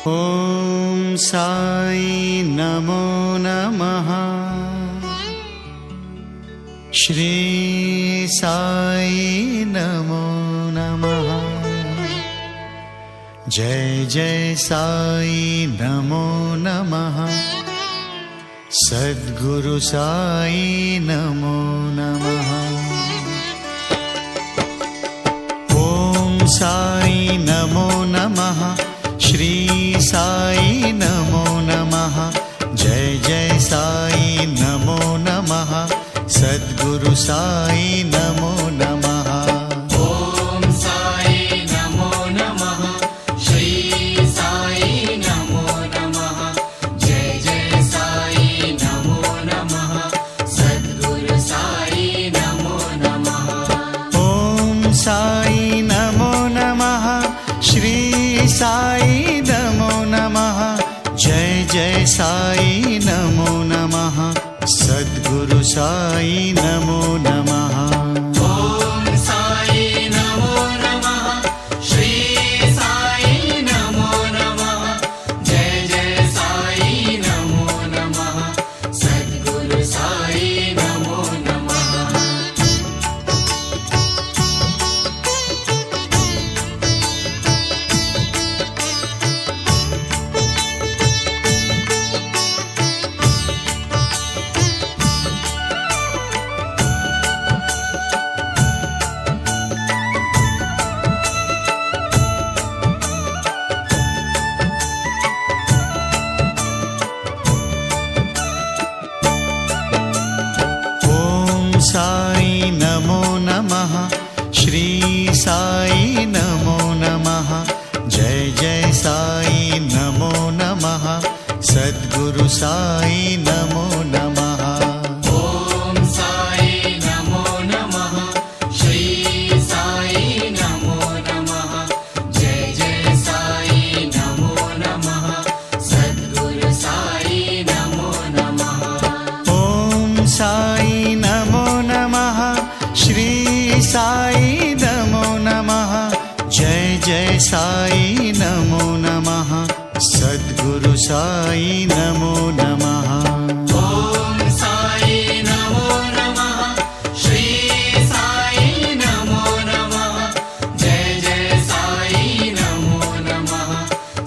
ॐ साई नमो नमः। श्री साई नमो नमः। जय जय साई नमो नमः। सद्गुरु साई नमो नमः। ॐ साई नमो नमः। श्री साई नमो नमः। जय जय साई नमो नमः। सद्गुरु साई नमो नमः। ॐ साई नमो नमः। श्री साई नमो नमः। जय जय साई नमो नमः। सद्गुरु साई नमो नमः। ॐ साई नमो नमः। श्री साई नमो नमः। जय जय साई नमो नमः। सद्गुरु साई नमो नमः। ॐ साई नमो नमः। श्री साई नमो नमः। जय जय साई नमो नमः। सद्गुरु साई नमो नमः। ॐ साई नमो नमः। श्री साई नमो नमः। जय जय साई नमो नमः। सद्गुरु साई नमो नमः। ॐ साई नमो नमः। श्री साई नमो नमः। जय जय साई नमो नमः। सद्गुरु साई नमो नमः। ॐ साई नमो नमः। श्री साई नमो नमः। जय जय साई नमो नमः। सद्गुरु साई नमो नमः। ॐ साई नमो नमः। श्री साई नमो नमः। जय जय साई नमो नमः।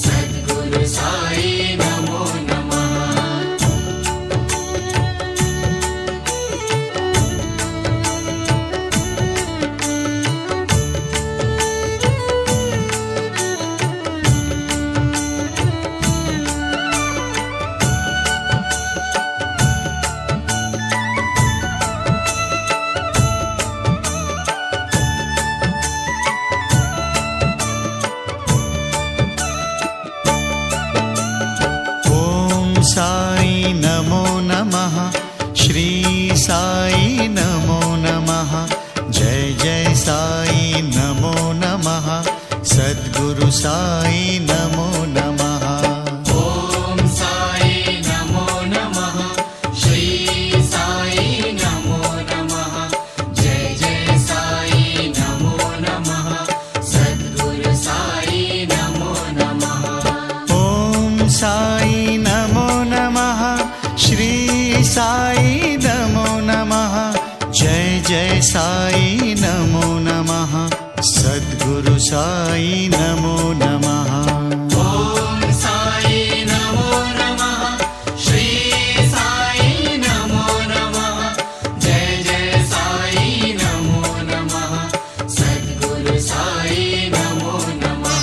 सद्गुरु साई नमो नमः। ॐ साई नमो नमः। श्री साई नमो नमः। जय जय साई नमो नमः। सद्गुरु साई नमो नमः। ॐ साई नमो नमः। श्री साई नमो नमः। जय जय साई नमो नमः। सद्गुरु साई नमो नमः। ॐ साई नमो नमः। श्री साई नमो नमः। जय जय साई नमो नमः। सद्गुरु साई नमो नमः। ॐ साई नमो नमः। श्री साई नमो नमः। जय जय साई नमो नमः। सद्गुरु साई नमो नमः।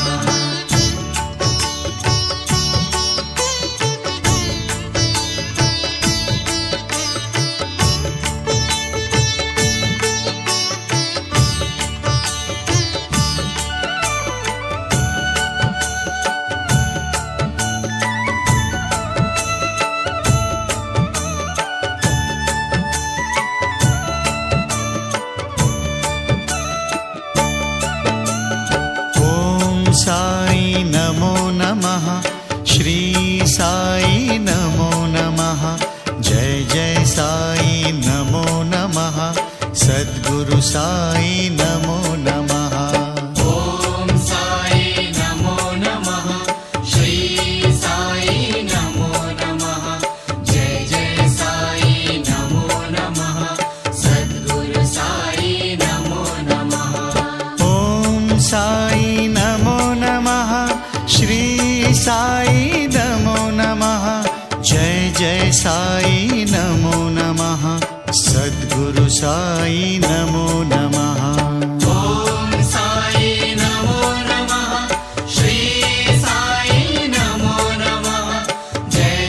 ॐ साई नमो नमः। श्री साई नमो नमः। जय जय साई नमो नमः। सद्गुरु साई नमो नमः। ॐ साई नमो नमः। श्री साई नमो नमः श्री साई नमो नमः जय जय साई नमो नमः सद्गुरु साई नमो नमः ॐ साई नमो नमः श्री साई नमो नमः जय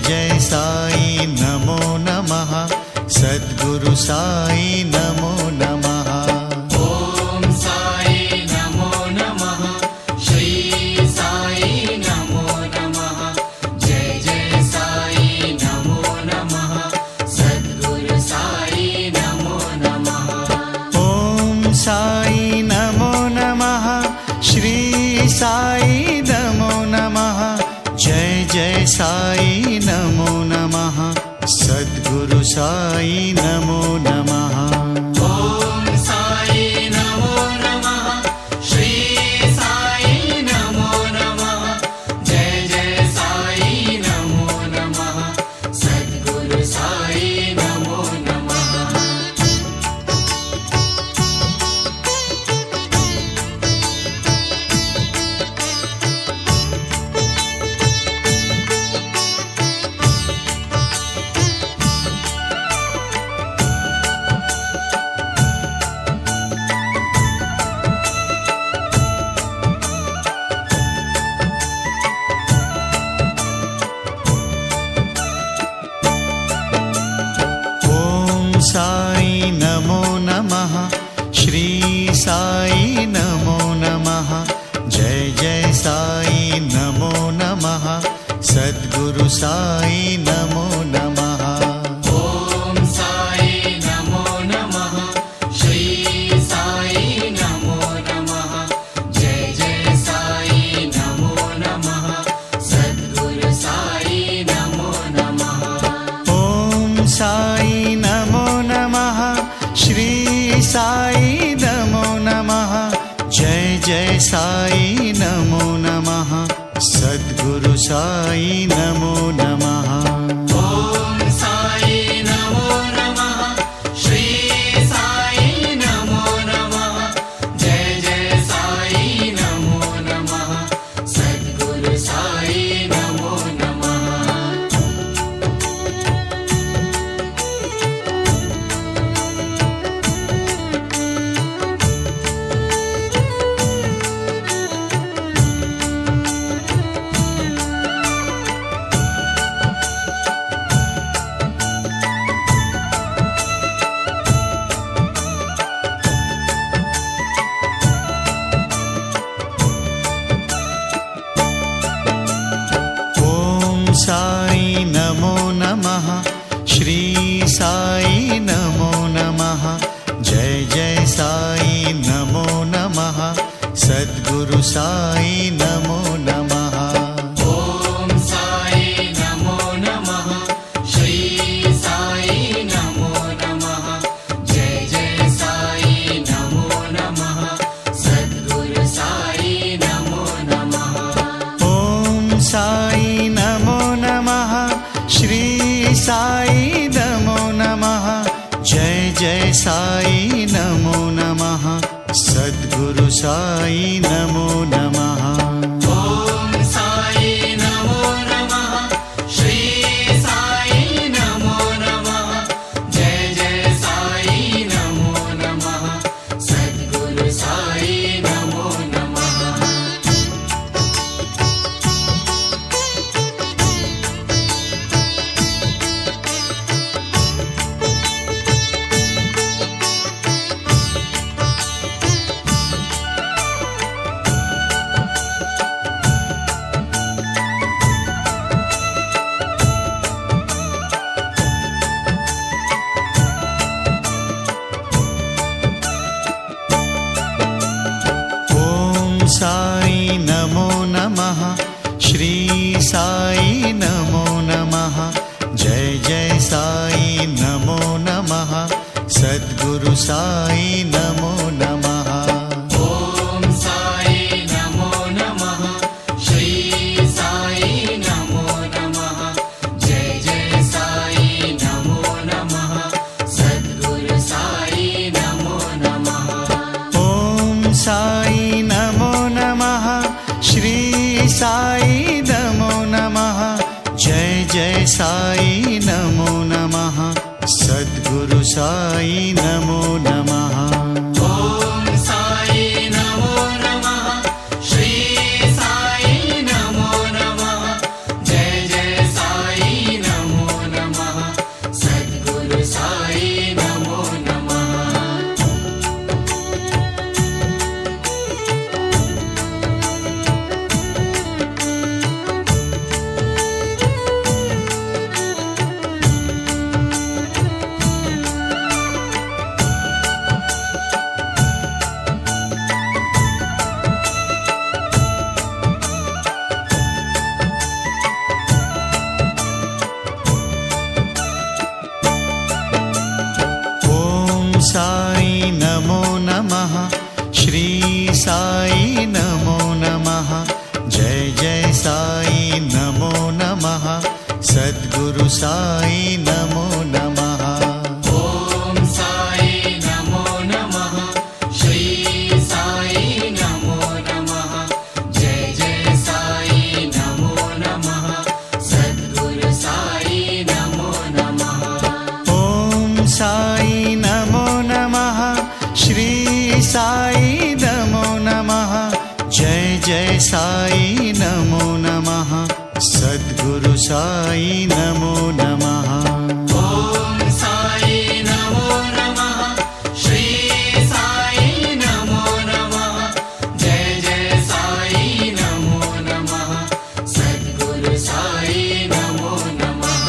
जय साई नमो नमः सद्गुरु साई नमो नमः ॐ साई नमो नमः श्री साई नमो नमः जय जय साई नमो नमः सद्गुरु साई नमो नमः ॐ साई नमो नमः श्री साई नमो नमः जय जय साई नमो नमः सद्गुरु साई नमो नमः ॐ साई नमो नमः श्री साई नमो नमः जय जय साई नमो नमः सद्गुरु साई नमो नमः ॐ साई नमो नमः श्री साई नमो नमः जय जय साई नमो नमः सद्गुरु साई नमो नमः ॐ साई नमो नमः श्री साई नमो नमः जय जय साई नमो नमः सद्गुरु साई नमो नमः ॐ साई नमो नमः श्री साई नमो नमः जय जय साई नमो नमः सद्गुरु साई नमो नमः ॐ साई नमो नमः श्री साई नमो नमः जय जय साई नमो नमः सद्गुरु साई नमो नमः ॐ साई नमो नमः श्री साई नमो नमः जय जय साई नमो नमः सद्गुरु साई नमो नमः ॐ साई नमो नमः श्री साई नमो नमः जय जय साई नमो नमः सद्गुरु साई नमो नमः ॐ साई नमो नमः श्री साई नमो नमः जय जय साई नमो नमः सद्गुरु साई नमो नमः ॐ साई नमो नमः श्री साई नमो नमः जय जय साई नमो नमः सद्गुरु साई नमो नमः ॐ साई नमो नमः श्री साई नमो नमः जय जय साई नमो नमः सद्गुरु साई नमो नमः श्री साई नमो नमः। जय जय साई नमो नमः। सद्गुरु साई नमो नमः। ॐ साई नमो नमः। श्री साई नमो नमः। जय जय साई नमो नमः। सद्गुरु साई नमो नमः। ॐ साई नमो नमः। श्री साई नमो नमः। जय जय साई नमो नमः। सद्गुरु साई नमो नमः। ॐ साई नमो नमः। श्री साई नमो नमः। जय जय साई नमो नमः। सद्गुरु साई नमो नमः। साई नमो नमः। श्री साई नमो नमः। जय जय साई नमो नमः। सद्गुरु साई नमो नमः। ॐ साई नमो नमः। श्री साई नमो नमः। जय जय साई नमो नमः। सद्गुरु साई नमो नमः। ॐ साई नमो नमः। श्री साई नमो नमः। जय जय साई नमो नमः। सद्गुरु साई नमो नमः। ॐ साई नमो नमः। श्री साई नमो नमः। जय जय साई नमो नमः। सद्गुरु साई नमो नमः।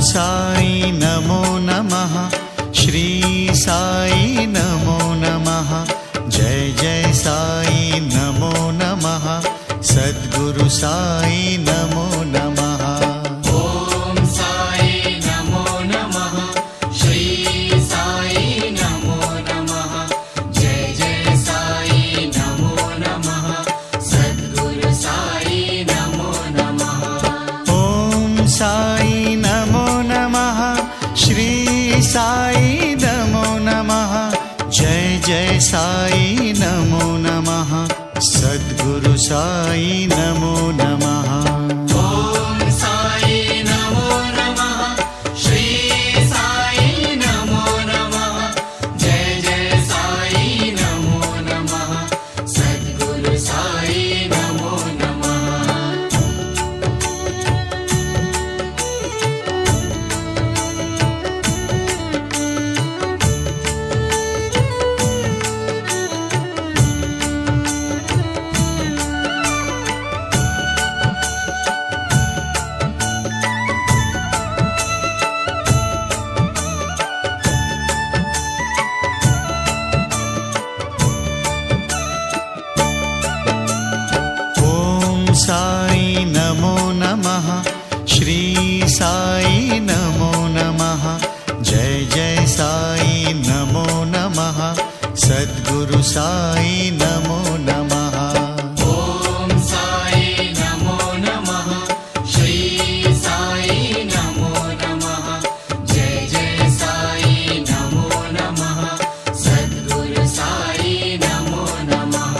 साई नमो नमः। श्री साई नमो नमः। जय जय साई नमो नमः। सद्गुरु साई नमो नमः। ॐ साई नमो नमः। श्री साई नमो नमः। जय जय साई नमो नमः। सद्गुरु साई नमो नमः। ॐ साई नमो नमः। श्री साई नमो नमः। जय जय साई नमो नमः। सद्गुरु साई नमो नमः। ॐ साई नमो नमः। श्री साई नमो नमः। जय जय साई नमो नमः। सद्गुरु साई नमो नमः। साई नमो नमः। श्री साई नमो नमः। जय जय साई नमो नमः। सद्गुरु साई नमो नमः। ॐ साई नमो नमः। श्री साई नमो नमः। जय जय साई नमो नमः। सद्गुरु साई नमो नमः।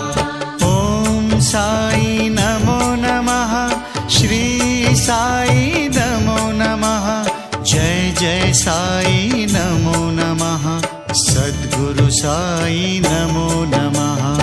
ॐ साई नमो नमः। श्री साई नमो नमः। जय जय साई नमो नमः। सद्गुरु साई नमो नमः।